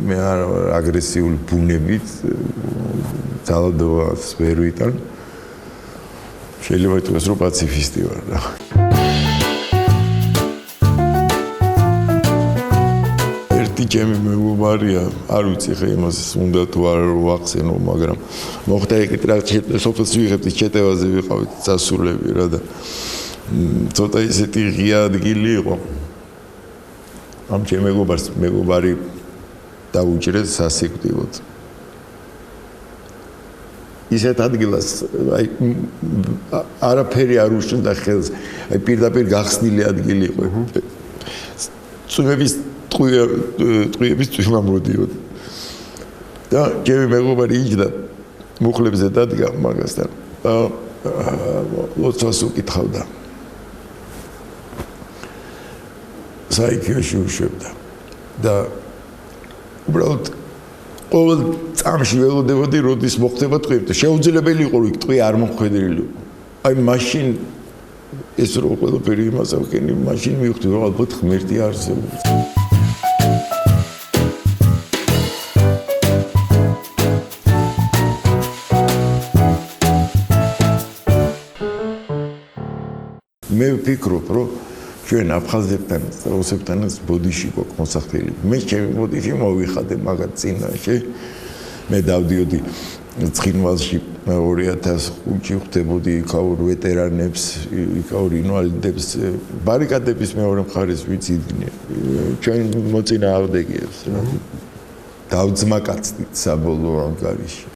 მე არ აგრესიული ბუნებით ძალადობას ვერ ვიტან. შეიძლება ითქვას, რომ პაციფისტი ვარ რა. ერთი ჩემი მეგობარია, არ ვიცი ხე იმას უნდა თუ არ ვახსენო, მაგრამ მოხდა ეგეთ რა სოფელს ვიღებთ ჩეტევაზე ვიყავით სასულები რა და ცოტა ისეთი ღია ადგილი იყო. ამ ჩემ მეგობარი დაუჭირეს სასიკვდილოდ. ისეთ ადგილას აი არაფერი არ უშნდა ხელს, აი პირდაპირ გახსნილი ადგილი იყო. წვიმების ტყვიების წვიმა მოდიოდა. და ჩემი მეგობარი იჯდა მუხლებზე დადგა მაგასთან. ლოცვას უკითხავდა. საიქიაში უშვებდა. და უბრალოდ ყოველ წამში ველოდებოდი, როდის მოხდება ტყვია. შეუძლებელი იყო, რომ ტყვია არ მომხვედრილიყო. აი მაშინ ეს რო ყველაფერი იმას ავქენი, მაშინ მივხვდი, რომ ალბათ ღმერთი არსებობს. მე ვფიქრობ, რომ ჩვენ აფხაზებთან, რუსებთანაც ბოდიში გვაქვს მოსახდელი. მე ჩემი ბოდიში მოვიხადე მაგათ წინაშე. მე დავდიოდი ცხინვალში 2005-ში ხვდებოდი იქაურ ვეტერანებს, იქაურ ინვალიდებს, ბარიკადების მეორე მხარეს ვიციდნენ. ჩვენ მოწინააღმდეგეებს რა. დავძმაკაცდით საბოლოო ანგარიში.